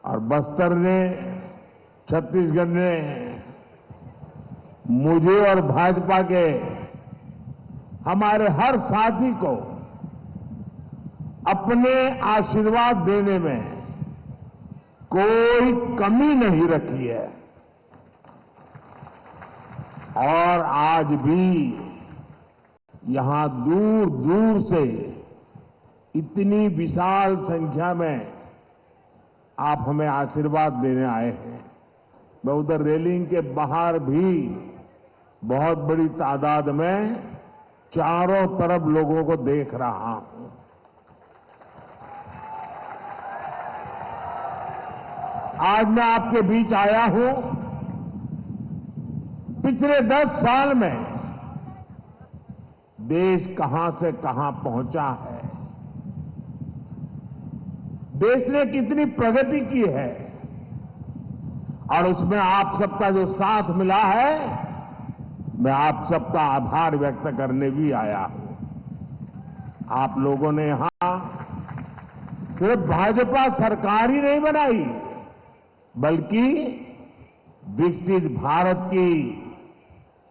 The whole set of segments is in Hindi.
और बस्तर ने, छत्तीसगढ़ ने मुझे और भाजपा के हमारे हर साथी को अपने आशीर्वाद देने में कोई कमी नहीं रखी है। और आज भी यहां दूर दूर से इतनी विशाल संख्या में आप हमें आशीर्वाद देने आए हैं। मैं उधर रेलिंग के बाहर भी बहुत बड़ी तादाद में चारों तरफ लोगों को देख रहा हूं। आज मैं आपके बीच आया हूं। पिछले 10 साल में देश कहां से कहां पहुंचा है, देश ने कितनी प्रगति की है, और उसमें आप सबका जो साथ मिला है, मैं आप सबका आभार व्यक्त करने भी आया हूं। आप लोगों ने यहां सिर्फ भाजपा सरकार ही नहीं बनाई, बल्कि विकसित भारत की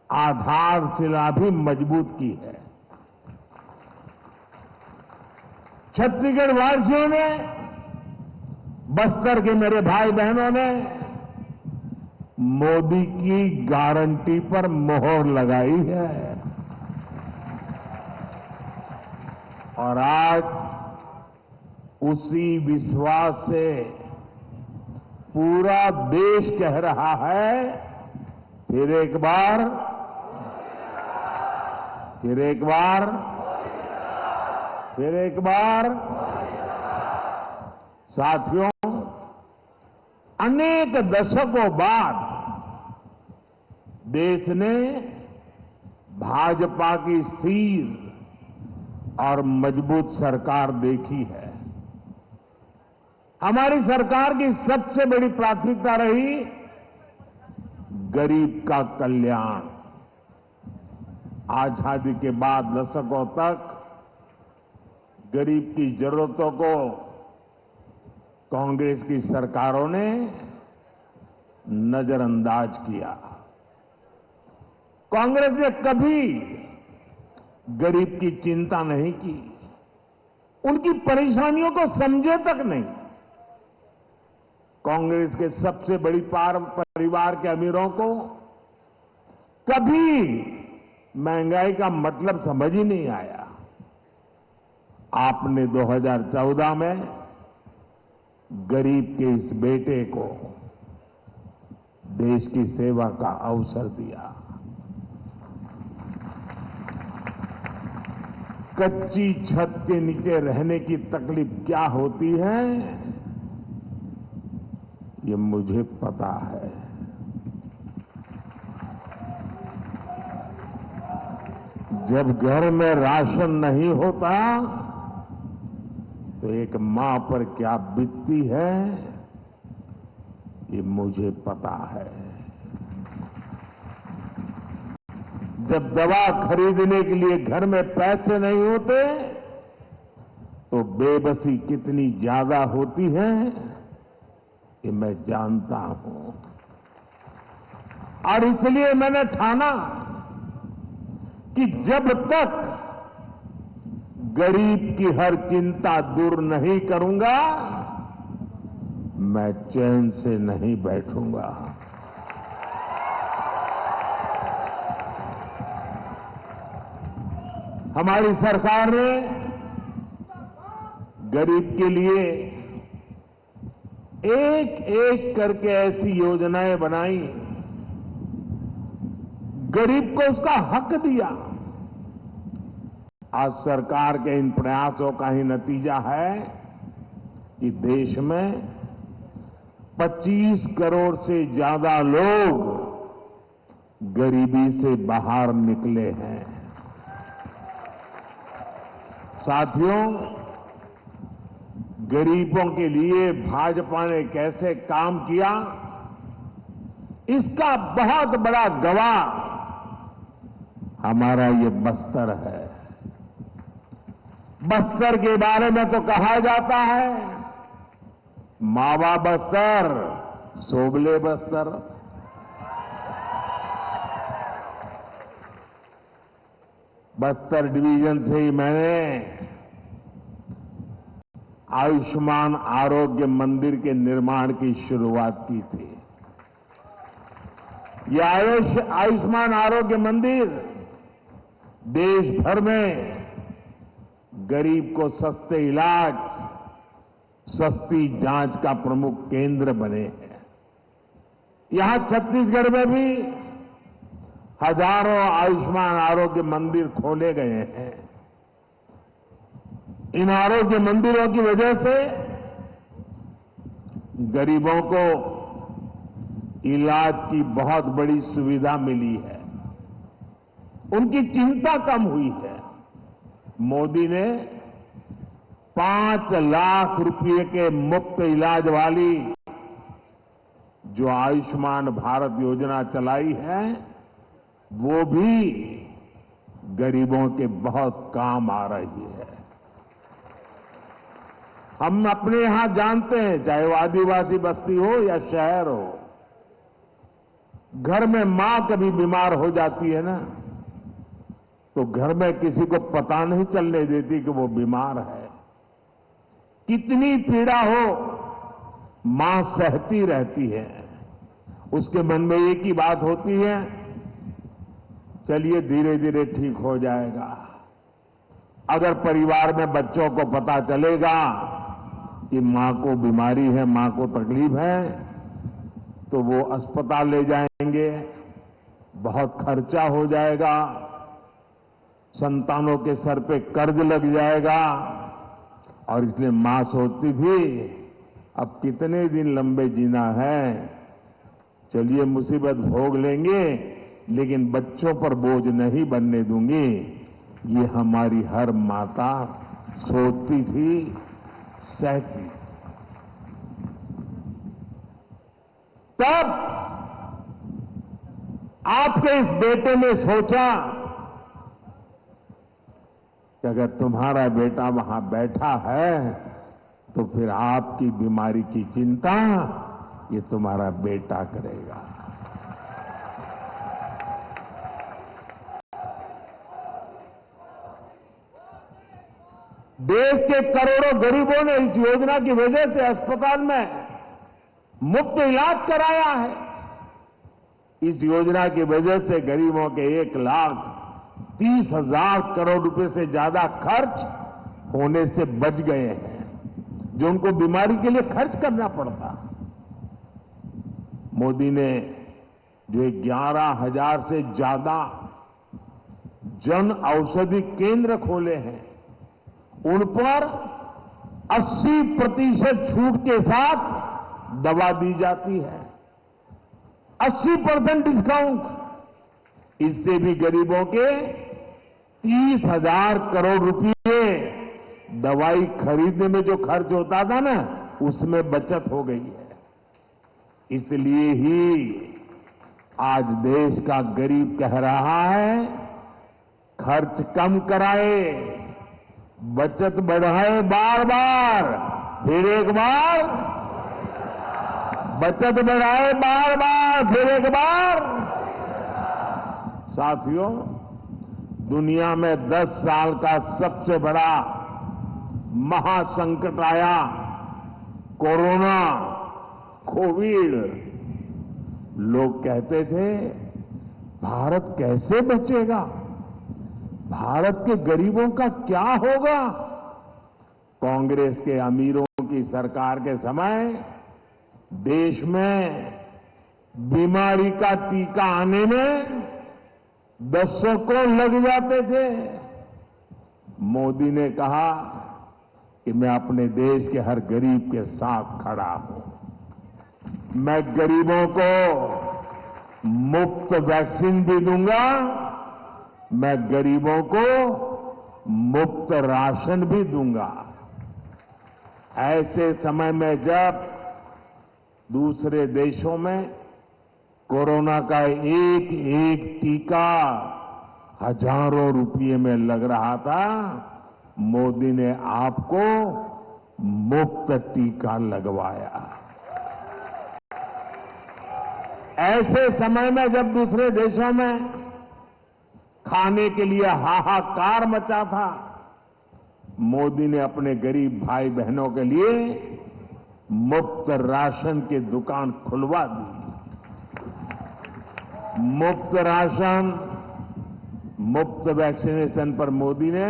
आधारशिला भी मजबूत की है। छत्तीसगढ़ वासियों ने, बस्तर के मेरे भाई बहनों ने मोदी की गारंटी पर मोहर लगाई है। और आज उसी विश्वास से पूरा देश कह रहा है, फिर एक बार, फिर एक बार, फिर एक बार। साथियों, अनेक दशकों बाद देश ने भाजपा की स्थिर और मजबूत सरकार देखी है। हमारी सरकार की सबसे बड़ी प्राथमिकता रही गरीब का कल्याण। आजादी के बाद दशकों तक गरीब की जरूरतों को कांग्रेस की सरकारों ने नजरअंदाज किया। कांग्रेस ने कभी गरीब की चिंता नहीं की, उनकी परेशानियों को समझे तक नहीं। कांग्रेस के सबसे बड़ी परिवार के अमीरों को कभी महंगाई का मतलब समझ ही नहीं आया। आपने 2014 में गरीब के इस बेटे को देश की सेवा का अवसर दिया। कच्ची छत के नीचे रहने की तकलीफ क्या होती है, ये मुझे पता है। जब घर में राशन नहीं होता तो एक मां पर क्या बीतती है, ये मुझे पता है। जब दवा खरीदने के लिए घर में पैसे नहीं होते तो बेबसी कितनी ज्यादा होती है, ये मैं जानता हूं। और इसलिए मैंने ठाना कि जब तक गरीब की हर चिंता दूर नहीं करूंगा, मैं चैन से नहीं बैठूंगा। हमारी सरकार ने गरीब के लिए एक एक करके ऐसी योजनाएं बनाई, गरीब को उसका हक दिया। आज सरकार के इन प्रयासों का ही नतीजा है कि देश में 25 करोड़ से ज्यादा लोग गरीबी से बाहर निकले हैं। साथियों, गरीबों के लिए भाजपा ने कैसे काम किया, इसका बहुत बड़ा गवाह हमारा ये बस्तर है। बस्तर के बारे में तो कहा जाता है मावा बस्तर, सोबले बस्तर। बस्तर डिवीजन से ही मैंने आयुष्मान आरोग्य मंदिर के निर्माण की शुरुआत की थी। यह आयुष्मान आरोग्य मंदिर देश भर में गरीब को सस्ते इलाज, सस्ती जांच का प्रमुख केंद्र बने हैं। यहां छत्तीसगढ़ में भी हजारों आयुष्मान आरोग्य मंदिर खोले गए हैं। इन आरोग्य मंदिरों की वजह से गरीबों को इलाज की बहुत बड़ी सुविधा मिली है, उनकी चिंता कम हुई है। मोदी ने 5 लाख रुपए के मुफ्त इलाज वाली जो आयुष्मान भारत योजना चलाई है, वो भी गरीबों के बहुत काम आ रही है। हम अपने यहां जानते हैं, चाहे वो आदिवासी बस्ती हो या शहर हो, घर में मां कभी बीमार हो जाती है ना, तो घर में किसी को पता नहीं चलने देती कि वो बीमार है। कितनी पीड़ा हो, मां सहती रहती है। उसके मन में एक ही बात होती है, चलिए धीरे धीरे ठीक हो जाएगा। अगर परिवार में बच्चों को पता चलेगा कि मां को बीमारी है, मां को तकलीफ है, तो वो अस्पताल ले जाएंगे, बहुत खर्चा हो जाएगा, संतानों के सर पे कर्ज लग जाएगा। और इसलिए मां सोचती थी, अब कितने दिन लंबे जीना है, चलिए मुसीबत भोग लेंगे, लेकिन बच्चों पर बोझ नहीं बनने दूंगी। ये हमारी हर माता सोचती थी, सहती। तब आपके इस बेटे ने सोचा कि अगर तुम्हारा बेटा वहां बैठा है, तो फिर आपकी बीमारी की चिंता ये तुम्हारा बेटा करेगा। देश के करोड़ों गरीबों ने इस योजना की वजह से अस्पताल में मुफ्त इलाज कराया है। इस योजना की वजह से गरीबों के 1,30,000 करोड़ रुपए से ज्यादा खर्च होने से बच गए हैं, जो उनको बीमारी के लिए खर्च करना पड़ता। मोदी ने जो 11,000 से ज्यादा जन औषधि केंद्र खोले हैं, उन पर 80% छूट के साथ दवा दी जाती है। 80% डिस्काउंट। इससे भी गरीबों के 30,000 करोड़ रुपए दवाई खरीदने में जो खर्च होता था ना, उसमें बचत हो गई है। इसलिए ही आज देश का गरीब कह रहा है, खर्च कम कराए, बचत बढ़ाए, बार बार, फिर एक बार, बचत बढ़ाए बार बार, फिर एक बार। साथियों, दुनिया में 10 साल का सबसे बड़ा महासंकट आया, कोरोना, कोविड। लोग कहते थे, भारत कैसे बचेगा, भारत के गरीबों का क्या होगा। कांग्रेस के अमीरों की सरकार के समय देश में बीमारी का टीका आने में दशकों लग जाते थे। मोदी ने कहा कि मैं अपने देश के हर गरीब के साथ खड़ा हूं। मैं गरीबों को मुफ्त वैक्सीन भी दूंगा, मैं गरीबों को मुफ्त राशन भी दूंगा। ऐसे समय में जब दूसरे देशों में कोरोना का एक एक टीका हजारों रुपये में लग रहा था, मोदी ने आपको मुफ्त टीका लगवाया। ऐसे समय में जब दूसरे देशों में खाने के लिए हाहाकार मचा था, मोदी ने अपने गरीब भाई बहनों के लिए मुफ्त राशन की दुकान खुलवा दी। मुफ्त राशन, मुफ्त वैक्सीनेशन पर मोदी ने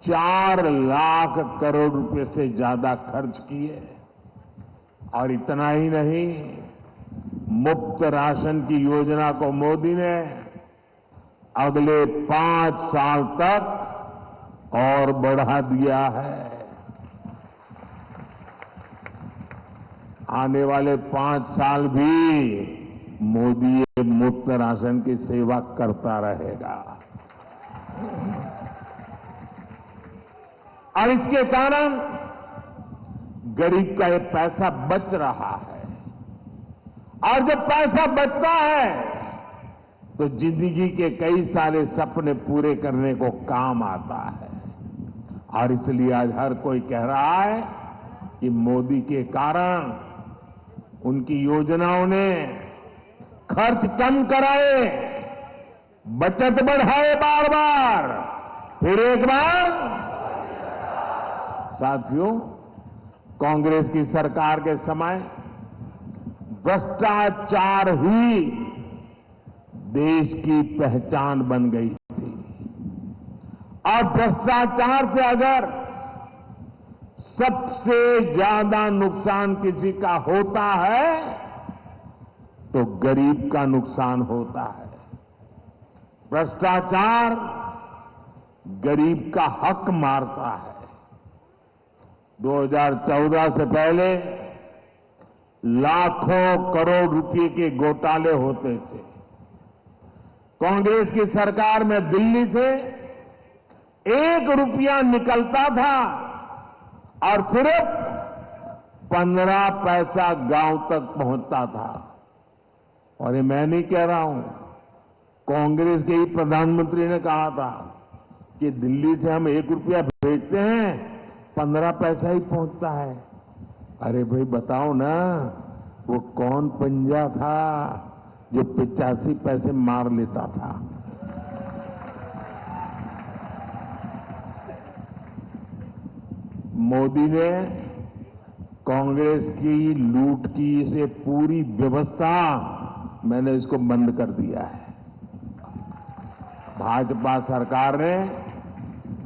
4 लाख करोड़ रुपए से ज्यादा खर्च किए। और इतना ही नहीं, मुफ्त राशन की योजना को मोदी ने अगले 5 साल तक और बढ़ा दिया है। आने वाले 5 साल भी मोदी ये मुफ्त राशन की सेवा करता रहेगा। और इसके कारण गरीब का ये पैसा बच रहा है। और जब पैसा बचता है तो जिंदगी के कई सारे सपने पूरे करने को काम आता है। और इसलिए आज हर कोई कह रहा है कि मोदी के कारण, उनकी योजनाओं ने खर्च कम कराए, बचत बढ़ाए बार बार, फिर एक बार। साथियों, कांग्रेस की सरकार के समय भ्रष्टाचार ही देश की पहचान बन गई थी। और भ्रष्टाचार से अगर सबसे ज्यादा नुकसान किसी का होता है तो गरीब का नुकसान होता है। भ्रष्टाचार गरीब का हक मारता है। 2014 से पहले लाखों करोड़ रुपए के घोटाले होते थे। कांग्रेस की सरकार में दिल्ली से 1 रुपया निकलता था और सिर्फ 15 पैसा गांव तक पहुंचता था। और ये मैं नहीं कह रहा हूं, कांग्रेस के ही प्रधानमंत्री ने कहा था कि दिल्ली से हम 1 रुपया भेजते हैं, 15 पैसा ही पहुंचता है। अरे भाई बताओ ना, वो कौन पंजा था जो 85 पैसे मार लेता था? मोदी ने कांग्रेस की लूट की से पूरी व्यवस्था, मैंने इसको बंद कर दिया है। भाजपा सरकार ने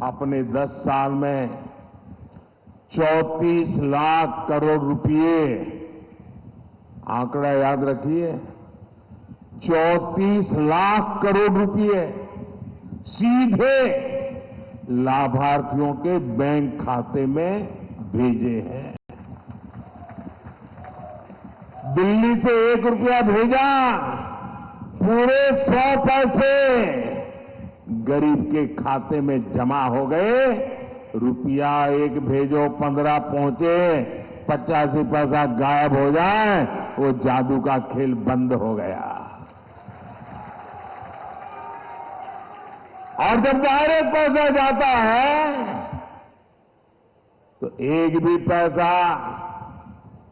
अपने 10 साल में 34 लाख करोड़ रुपए, आंकड़ा याद रखिए, 34 लाख करोड़ रुपए सीधे लाभार्थियों के बैंक खाते में भेजे हैं। दिल्ली से 1 रुपया भेजा, पूरे 100 पैसे गरीब के खाते में जमा हो गए। रुपया 1 भेजो, 15 पहुंचे, 85 पैसा गायब हो जाए, वो जादू का खेल बंद हो गया। और जब डायरेक्ट पैसा जाता है तो एक भी पैसा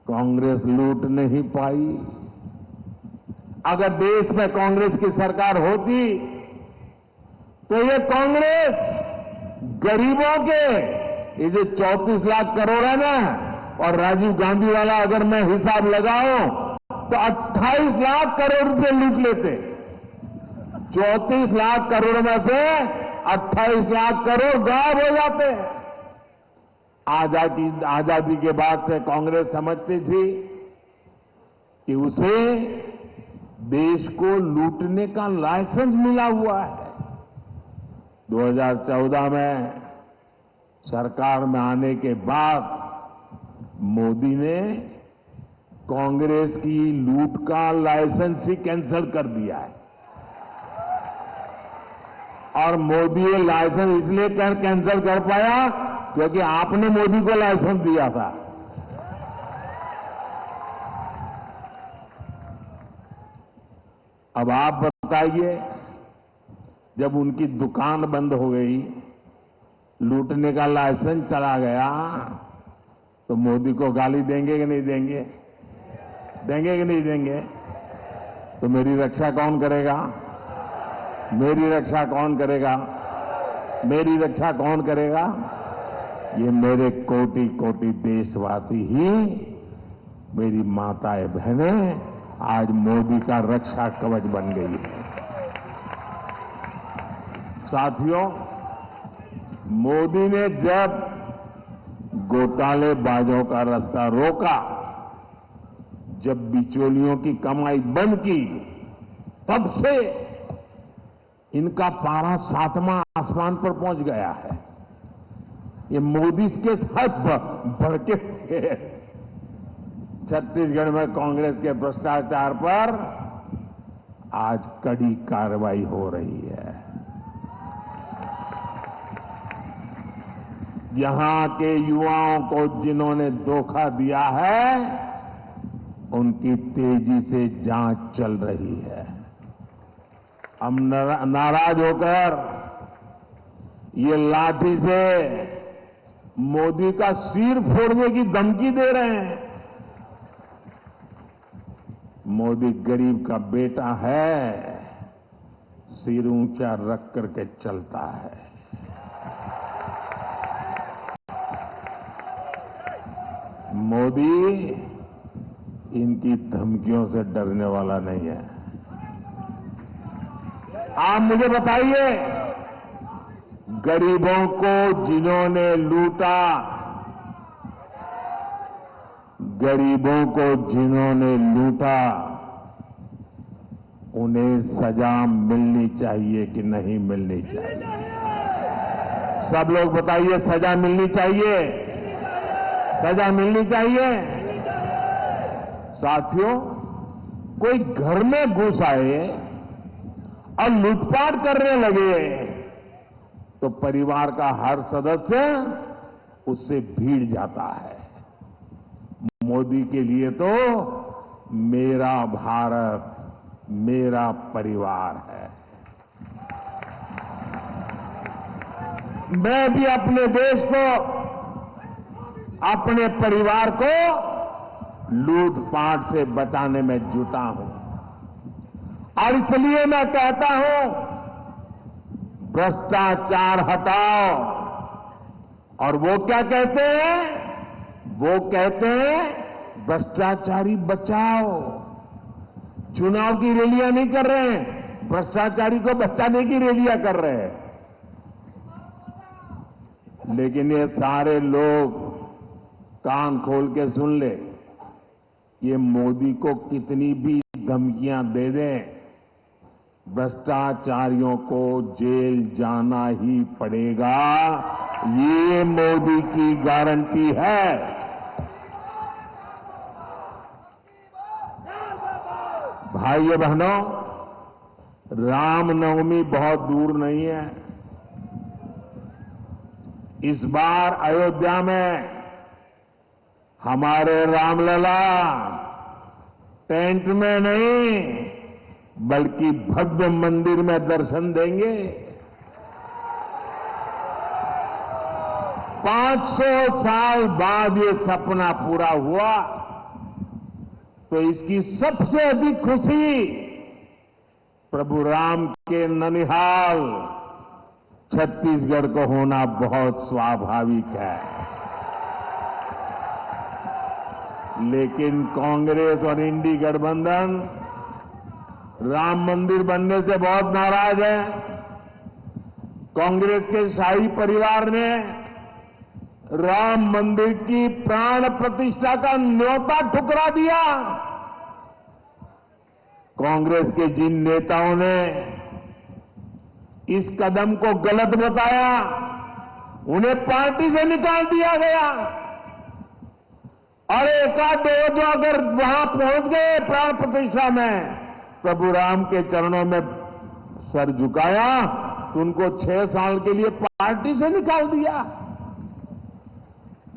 कांग्रेस लूट नहीं पाई। अगर देश में कांग्रेस की सरकार होती तो ये कांग्रेस गरीबों के, ये जो 34 लाख करोड़ है ना, और राजीव गांधी वाला अगर मैं हिसाब लगाऊं तो 28 लाख करोड़ रुपए लूट लेते। 34 लाख करोड़ में से 28 लाख करोड़ गायब हो जाते। आजादी के बाद से कांग्रेस समझती थी कि उसे देश को लूटने का लाइसेंस मिला हुआ है। 2014 में सरकार में आने के बाद मोदी ने कांग्रेस की लूट का लाइसेंस ही कैंसिल कर दिया है। और मोदी ये लाइसेंस इसलिए कैंसिल कर पाया क्योंकि आपने मोदी को लाइसेंस दिया था। अब आप बताइए, जब उनकी दुकान बंद हो गई लूटने का लाइसेंस चला गया तो मोदी को गाली देंगे कि नहीं देंगे? देंगे कि नहीं देंगे? तो मेरी रक्षा कौन करेगा? मेरी रक्षा कौन करेगा? मेरी रक्षा कौन करेगा? ये मेरे कोटि कोटि देशवासी ही, मेरी माताएं बहनें आज मोदी का रक्षा कवच बन गई है। साथियों, मोदी ने जब घोटालेबाजों का रास्ता रोका, जब बिचौलियों की कमाई बंद की, तब से इनका पारा 7वां आसमान पर पहुंच गया है। ये मोदी के साथ भड़के हुए छत्तीसगढ़ में कांग्रेस के भ्रष्टाचार पर आज कड़ी कार्रवाई हो रही है। यहां के युवाओं को जिन्होंने धोखा दिया है, उनकी तेजी से जांच चल रही है। हम नाराज होकर ये लाठी से मोदी का सिर फोड़ने की धमकी दे रहे हैं। मोदी गरीब का बेटा है, सिर ऊंचा रख करके चलता है। मोदी इनकी धमकियों से डरने वाला नहीं है। आप मुझे बताइए, गरीबों को जिन्होंने लूटा, गरीबों को जिन्होंने लूटा, उन्हें सजा मिलनी चाहिए कि नहीं मिलनी चाहिए? सब लोग बताइए, सजा मिलनी चाहिए? सजा मिलनी चाहिए? साथियों, कोई घर में घुस आए और लूटपाट करने लगे तो परिवार का हर सदस्य उससे भीड़ जाता है। मोदी के लिए तो मेरा भारत, मेरा परिवार है। मैं भी अपने देश को, अपने परिवार को लूटपाट से बचाने में जुटा हूं। और इसलिए मैं कहता हूं, भ्रष्टाचार हटाओ। और वो क्या कहते हैं? वो कहते हैं भ्रष्टाचारी बचाओ। चुनाव की रैलियां नहीं कर रहे हैं, भ्रष्टाचारी को बचाने की रैलियां कर रहे हैं। लेकिन ये सारे लोग कान खोल के सुन ले, ये मोदी को कितनी भी धमकियां दे दें, भ्रष्टाचारियों को जेल जाना ही पड़ेगा। ये मोदी की गारंटी है। भाइयों बहनों, रामनवमी बहुत दूर नहीं है। इस बार अयोध्या में हमारे रामलला टेंट में नहीं, बल्कि भव्य मंदिर में दर्शन देंगे। 500 साल बाद ये सपना पूरा हुआ, तो इसकी सबसे अधिक खुशी प्रभु राम के ननिहाल छत्तीसगढ़ को होना बहुत स्वाभाविक है। लेकिन कांग्रेस और इंडी गठबंधन राम मंदिर बनने से बहुत नाराज है। कांग्रेस के शाही परिवार ने राम मंदिर की प्राण प्रतिष्ठा का न्योता ठुकरा दिया। कांग्रेस के जिन नेताओं ने इस कदम को गलत बताया, उन्हें पार्टी से निकाल दिया गया। और एकाध दो जो अगर वहां पहुंच गए प्राण प्रतिष्ठा में, प्रभु राम के चरणों में सर झुकाया, तो उनको 6 साल के लिए पार्टी से निकाल दिया।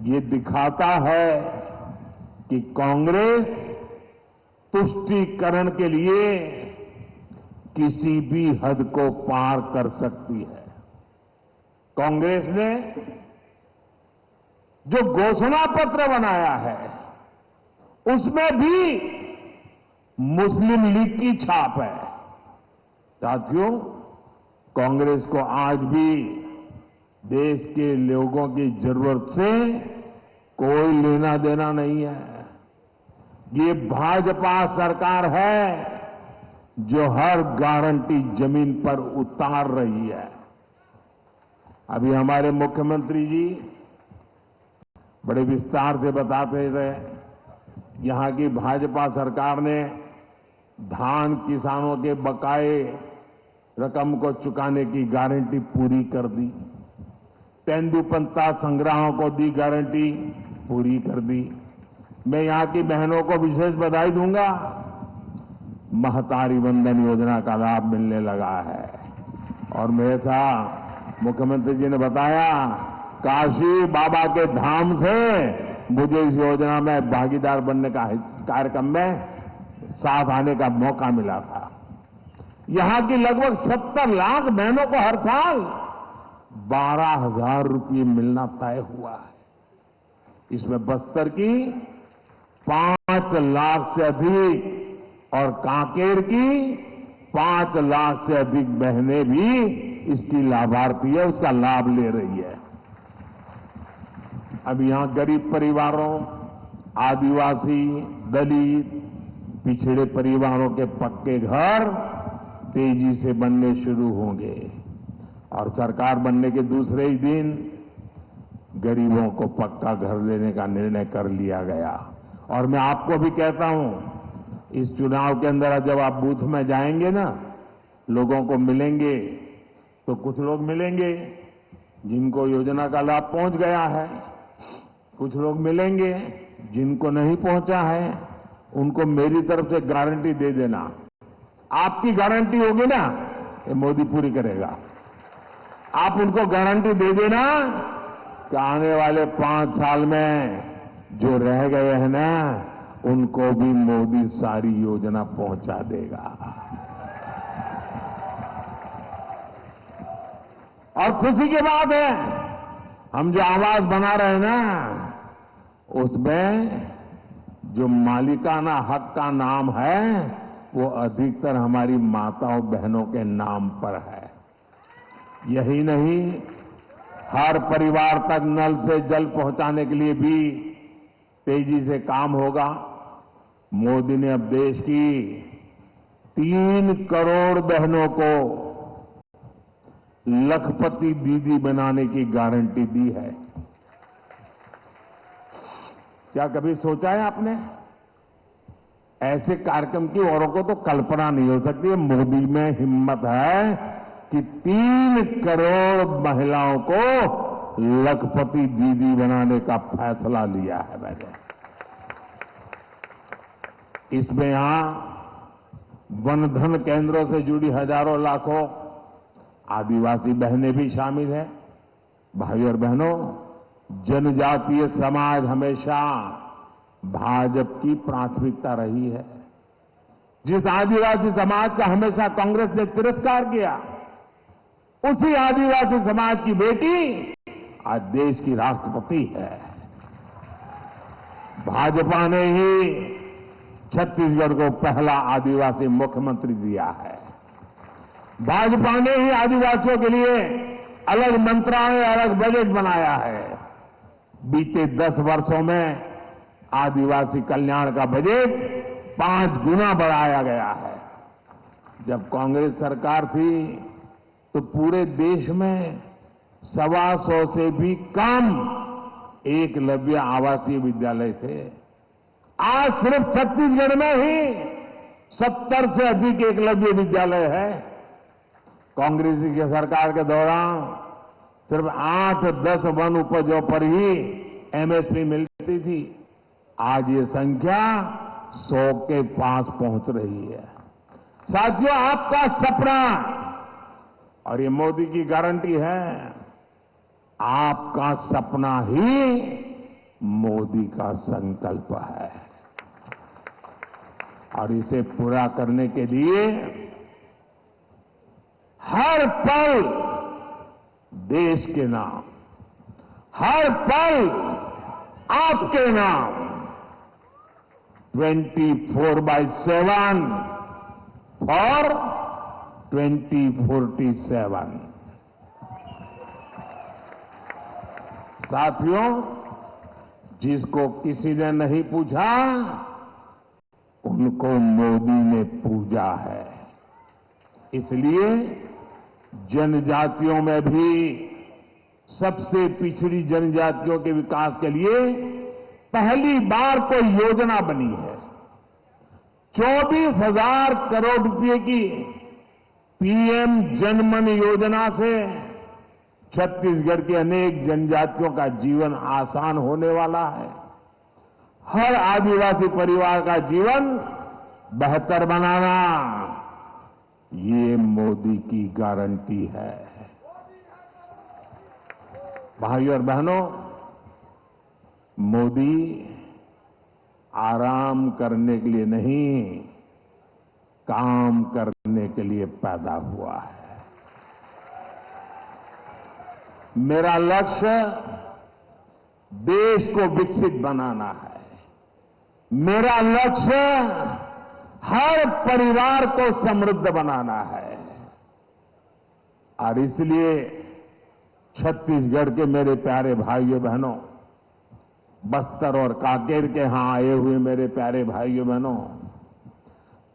ये दिखाता है कि कांग्रेस तुष्टीकरण के लिए किसी भी हद को पार कर सकती है। कांग्रेस ने जो घोषणा पत्र बनाया है उसमें भी मुस्लिम लीग की छाप है। साथियों, कांग्रेस को आज भी देश के लोगों की जरूरत से कोई लेना देना नहीं है। ये भाजपा सरकार है जो हर गारंटी जमीन पर उतार रही है। अभी हमारे मुख्यमंत्री जी बड़े विस्तार से बताते थे, यहां की भाजपा सरकार ने धान किसानों के बकाए रकम को चुकाने की गारंटी पूरी कर दी। तेंदुपत्ता संग्राहों को दी गारंटी पूरी कर दी। मैं यहां की बहनों को विशेष बधाई दूंगा, महतारी वंदन योजना का लाभ मिलने लगा है। और मेरे साथ मुख्यमंत्री जी ने बताया, काशी बाबा के धाम से मुझे इस योजना में भागीदार बनने का कार्यक्रम में साथ आने का मौका मिला था। यहां की लगभग 70 लाख बहनों को हर साल 12,000 रुपये मिलना तय हुआ है। इसमें बस्तर की 5 लाख से अधिक और कांकेर की 5 लाख से अधिक बहनें भी इसकी लाभार्थी है, उसका लाभ ले रही है। अब यहां गरीब परिवारों, आदिवासी, दलित, पिछड़े परिवारों के पक्के घर तेजी से बनने शुरू होंगे और सरकार बनने के दूसरे ही दिन गरीबों को पक्का घर देने का निर्णय कर लिया गया। और मैं आपको भी कहता हूं, इस चुनाव के अंदर जब आप बूथ में जाएंगे ना, लोगों को मिलेंगे, तो कुछ लोग मिलेंगे जिनको योजना का लाभ पहुंच गया है, कुछ लोग मिलेंगे जिनको नहीं पहुंचा है। उनको मेरी तरफ से गारंटी दे देना, आपकी गारंटी होगी ना, ये मोदी पूरी करेगा। आप उनको गारंटी दे देना कि आने वाले 5 साल में जो रह गए हैं ना, उनको भी मोदी सारी योजना पहुंचा देगा। और खुशी की बात है, हम जो आवाज बना रहे हैं ना, उसमें जो मालिकाना हक का नाम है वो अधिकतर हमारी माताओं बहनों के नाम पर है। यही नहीं, हर परिवार तक नल से जल पहुंचाने के लिए भी तेजी से काम होगा। मोदी ने अब देश की 3 करोड़ बहनों को लखपति दीदी बनाने की गारंटी दी है। क्या कभी सोचा है आपने? ऐसे कार्यक्रम की औरों को तो कल्पना नहीं हो सकती। मोदी में हिम्मत है कि 3 करोड़ महिलाओं को लखपति दीदी बनाने का फैसला लिया है मैंने। इसमें यहां वनधन केंद्रों से जुड़ी हजारों लाखों आदिवासी बहनें भी शामिल हैं। भाई और बहनों, जनजातीय समाज हमेशा भाजपा की प्राथमिकता रही है। जिस आदिवासी समाज का हमेशा कांग्रेस ने तिरस्कार किया, उसी आदिवासी समाज की बेटी आज देश की राष्ट्रपति है। भाजपा ने ही छत्तीसगढ़ को पहला आदिवासी मुख्यमंत्री दिया है। भाजपा ने ही आदिवासियों के लिए अलग मंत्रालय, अलग बजट बनाया है। बीते 10 वर्षों में आदिवासी कल्याण का बजट 5 गुना बढ़ाया गया है। जब कांग्रेस सरकार थी तो पूरे देश में 125 से भी कम एकलव्य आवासीय विद्यालय थे। आज सिर्फ छत्तीसगढ़ में ही 70 से अधिक एकलव्य विद्यालय है। कांग्रेस की सरकार के दौरान सिर्फ 8-10 वन उपजों पर ही एमएसपी मिलती थी। आज ये संख्या 100 के पास पहुंच रही है। साथियों, आपका सपना और ये मोदी की गारंटी है, आपका सपना ही मोदी का संकल्प है। और इसे पूरा करने के लिए हर पल देश के नाम, हर पल आपके नाम 24/7 और 2047। साथियों, जिसको किसी ने नहीं पूछा उनको मोदी ने पूजा है। इसलिए जनजातियों में भी सबसे पिछड़ी जनजातियों के विकास के लिए पहली बार कोई योजना बनी है। 24,000 करोड़ रुपए की पीएम जनमन योजना से छत्तीसगढ़ के अनेक जनजातियों का जीवन आसान होने वाला है। हर आदिवासी परिवार का जीवन बेहतर बनाना, ये मोदी की गारंटी है। भाइयों और बहनों, मोदी आराम करने के लिए नहीं, काम करने के लिए पैदा हुआ है। मेरा लक्ष्य देश को विकसित बनाना है। मेरा लक्ष्य हर परिवार को समृद्ध बनाना है। और इसलिए छत्तीसगढ़ के मेरे प्यारे भाइयों बहनों, बस्तर और कांकेर के यहां आए हुए मेरे प्यारे भाइयों बहनों,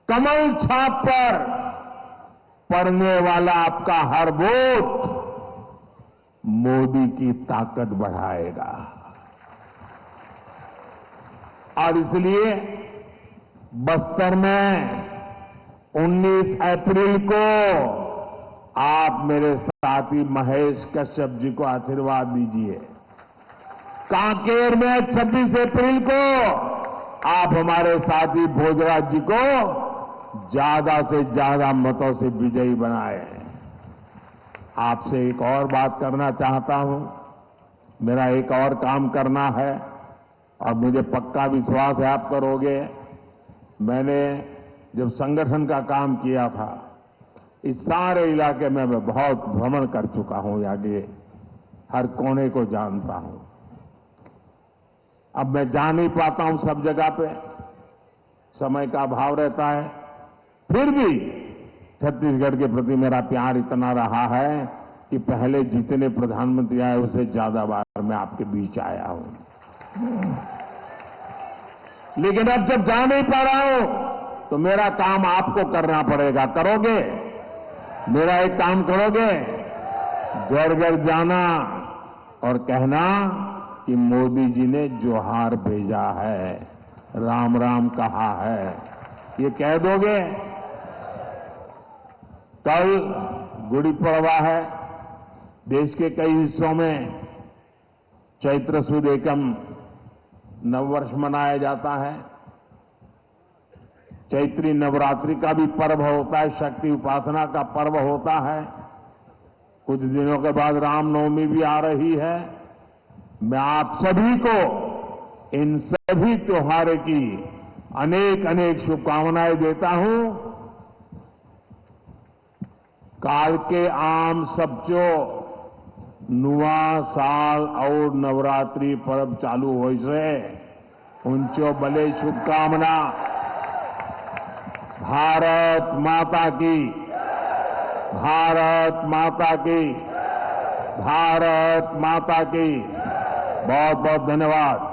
कमल छाप पर पड़ने वाला आपका हर वोट मोदी की ताकत बढ़ाएगा। और इसलिए बस्तर में 19 अप्रैल को आप मेरे साथी महेश कश्यप जी को आशीर्वाद दीजिए। कांकेर में 26 अप्रैल को आप हमारे साथी भोजराज जी को ज्यादा से ज्यादा मतों से विजयी बनाए। आपसे एक और बात करना चाहता हूं। मेरा एक और काम करना है और मुझे पक्का विश्वास है आप करोगे। मैंने जब संगठन का काम किया था, इस सारे इलाके में मैं बहुत भ्रमण कर चुका हूं, आगे हर कोने को जानता हूं। अब मैं जा नहीं पाता हूं सब जगह पे, समय का अभाव रहता है। फिर भी छत्तीसगढ़ के प्रति मेरा प्यार इतना रहा है कि पहले जितने प्रधानमंत्री आए उससे ज्यादा बार मैं आपके बीच आया हूं। लेकिन अब जब जा नहीं पा रहा हूं तो मेरा काम आपको करना पड़ेगा। करोगे? मेरा एक काम करोगे? घर घर जाना और कहना कि मोदी जी ने जोहार भेजा है, राम राम कहा है, ये कह दोगे? कल गुड़ी पड़वा है। देश के कई हिस्सों में चैत्र सुद एकम नववर्ष मनाया जाता है। चैत्री नवरात्रि का भी पर्व होता है, शक्ति उपासना का पर्व होता है। कुछ दिनों के बाद रामनवमी भी आ रही है। मैं आप सभी को इन सभी त्योहारों की अनेक अनेक शुभकामनाएं देता हूं। काल के आम सबचो नुआ साल और नवरात्रि पर्व चालू हो से उनचो भले शुभकामना। भारत माता की, भारत माता की, भारत माता की। बहुत बहुत धन्यवाद।